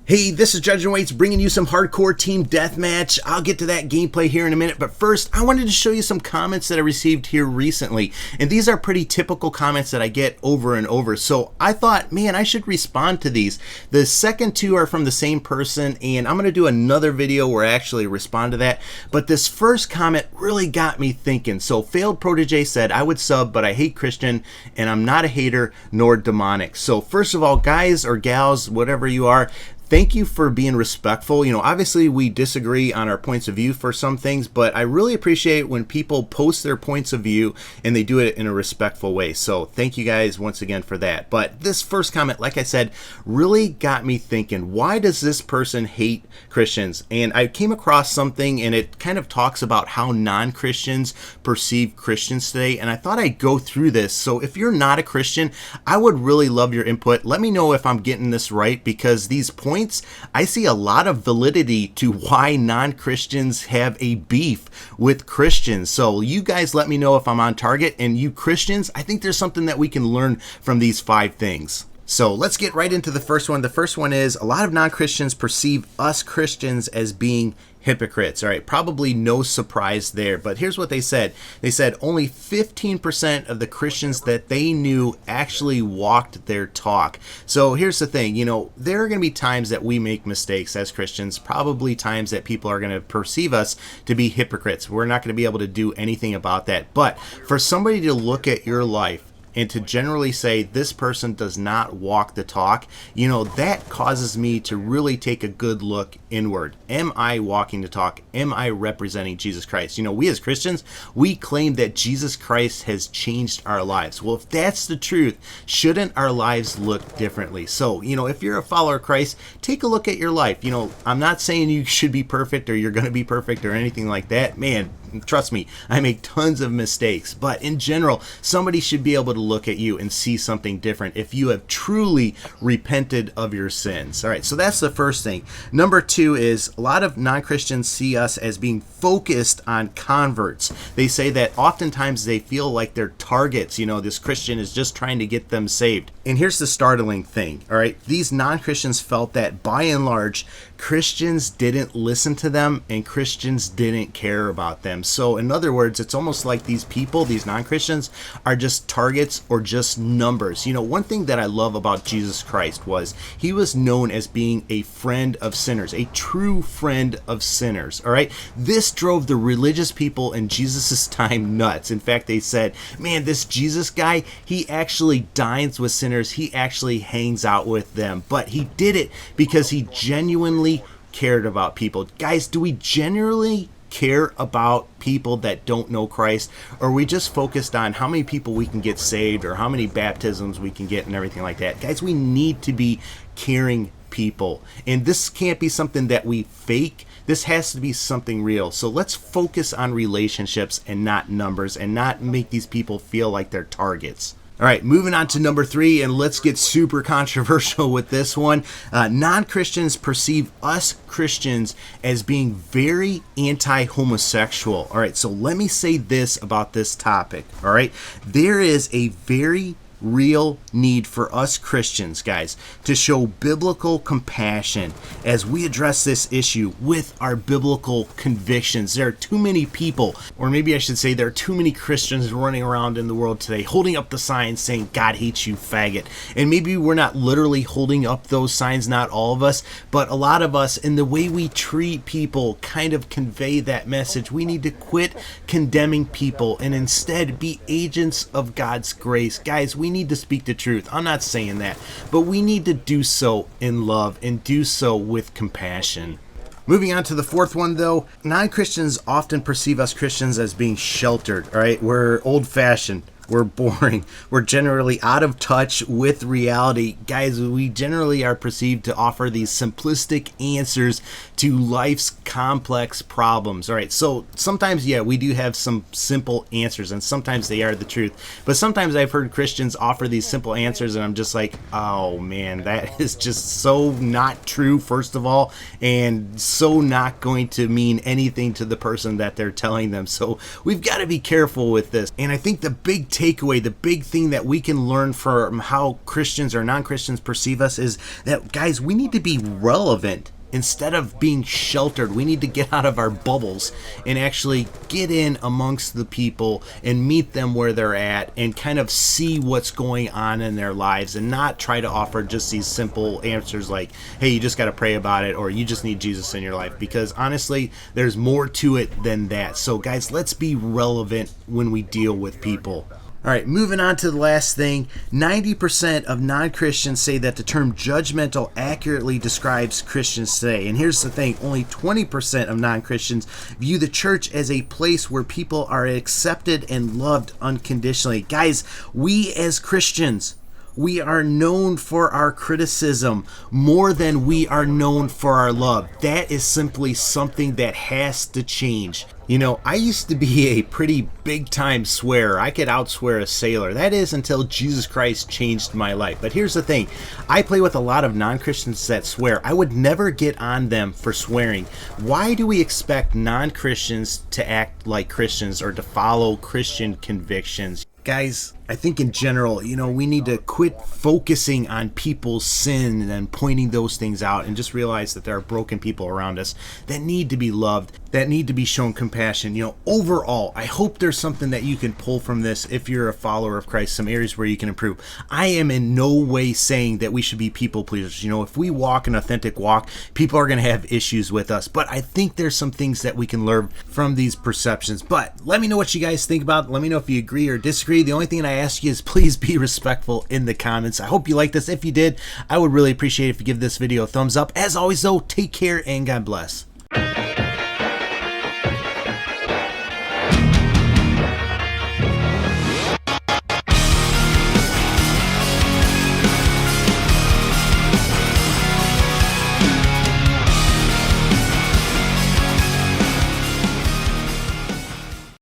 Hey, this is Judgmental bringing you some hardcore team deathmatch. I'll get to that gameplay here in a minute, but first I wanted to show you some comments that I received here recently, and these are pretty typical comments that I get over and over, so I thought, man, I should respond to these. The second two are from the same person, and I'm going to do another video where I actually respond to that, but this first comment really got me thinking. So Failed Protege said, I would sub, but I hate Christian, and I'm not a hater nor demonic. So first of all, guys or gals, whatever you are, thank you for being respectful. You know, obviously we disagree on our points of view for some things, but I really appreciate when people post their points of view and they do it in a respectful way. So thank you guys once again for that. But this first comment, like I said, really got me thinking, why does this person hate Christians? And I came across something and it kind of talks about how non-Christians perceive Christians today. And I thought I'd go through this. So if you're not a Christian, I would really love your input. Let me know if I'm getting this right, because these points, I see a lot of validity to why non-Christians have a beef with Christians. So you guys let me know if I'm on target, and you Christians, I think there's something that we can learn from these 5 things. So let's get right into the first one. The first one is, a lot of non-Christians perceive us Christians as being hypocrites. All right, probably no surprise there, but here's what they said. They said only 15% of the Christians that they knew actually walked their talk. So here's the thing, you know, there are going to be times that we make mistakes as Christians, probably times that people are going to perceive us to be hypocrites. We're not going to be able to do anything about that. But for somebody to look at your life and to generally say this person does not walk the talk, you know, that causes me to really take a good look inward. Am I walking the talk? Am I representing Jesus Christ? You know, we as Christians, we claim that Jesus Christ has changed our lives. Well, if that's the truth, shouldn't our lives look differently? So, you know, if you're a follower of Christ, take a look at your life. You know, I'm not saying you should be perfect or you're going to be perfect or anything like that. Man, trust me, I make tons of mistakes, but in general, somebody should be able to look at you and see something different if you have truly repented of your sins. All right, so that's the first thing. Number 2 is, a lot of non-Christians see us as being focused on converts. They say that oftentimes they feel like they're targets. You know, this Christian is just trying to get them saved. And here's the startling thing, all right? These non-Christians felt that by and large, Christians didn't listen to them and Christians didn't care about them. So in other words, it's almost like these people, these non-Christians, are just targets or just numbers. You know, one thing that I love about Jesus Christ was he was known as being a friend of sinners, a true friend of sinners, all right? This drove the religious people in Jesus's time nuts. In fact, they said, man, this Jesus guy, he actually dines with sinners. He actually hangs out with them. But he did it because he genuinely cared about people. Guys, do we genuinely care about people that don't know Christ, or are we just focused on how many people we can get saved or how many baptisms we can get and everything like that? Guys, we need to be caring people, and this can't be something that we fake. This has to be something real. So let's focus on relationships and not numbers, and not make these people feel like they're targets. All right, moving on to number 3, and let's get super controversial with this one. Non-Christians perceive us Christians as being very anti-homosexual. All right, so let me say this about this topic. All right, there is a very real need for us Christians, guys, to show biblical compassion as we address this issue with our biblical convictions. There are too many people, or maybe I should say there are too many Christians running around in the world today holding up the signs saying God hates you, faggot. And maybe we're not literally holding up those signs, not all of us, but a lot of us, in the way we treat people, kind of convey that message. We need to quit condemning people and instead be agents of God's grace. Guys, we need to speak the truth. I'm not saying that, but we need to do so in love and do so with compassion. Moving on to the 4th one, though, non-Christians often perceive us Christians as being sheltered. All right, we're old-fashioned. We're boring. We're generally out of touch with reality. Guys, we generally are perceived to offer these simplistic answers to life's complex problems. All right, so sometimes, yeah, we do have some simple answers, and sometimes they are the truth. But sometimes I've heard Christians offer these simple answers, and I'm just like, oh man, that is just so not true, first of all, and so not going to mean anything to the person that they're telling them. So we've got to be careful with this. And I think the big takeaway, the big thing that we can learn from how Christians or non-Christians perceive us is that, guys, we need to be relevant. Instead of being sheltered, we need to get out of our bubbles and actually get in amongst the people and meet them where they're at and kind of see what's going on in their lives, and not try to offer just these simple answers like, hey, you just got to pray about it, or you just need Jesus in your life, because honestly, there's more to it than that. So guys, let's be relevant when we deal with people. All right, moving on to the last thing. 90% of non-Christians say that the term judgmental accurately describes Christians today. And here's the thing, only 20% of non-Christians view the church as a place where people are accepted and loved unconditionally. Guys, we as Christians, we are known for our criticism more than we are known for our love. That is simply something that has to change. You know, I used to be a pretty big time swearer. I could outswear a sailor. That is until Jesus Christ changed my life. But here's the thing. I play with a lot of non-Christians that swear. I would never get on them for swearing. Why do we expect non-Christians to act like Christians or to follow Christian convictions? Guys, I think in general, you know, we need to quit focusing on people's sin and pointing those things out, and just realize that there are broken people around us that need to be loved, that need to be shown compassion. You know, overall, I hope there's something that you can pull from this if you're a follower of Christ, some areas where you can improve. I am in no way saying that we should be people pleasers. You know, if we walk an authentic walk, people are going to have issues with us. But I think there's some things that we can learn from these perceptions. But let me know what you guys think about it. Let me know if you agree or disagree. The only thing that I ask you is please be respectful in the comments. I hope you liked this. If you did, I would really appreciate it if you give this video a thumbs up. As always though, take care and God bless.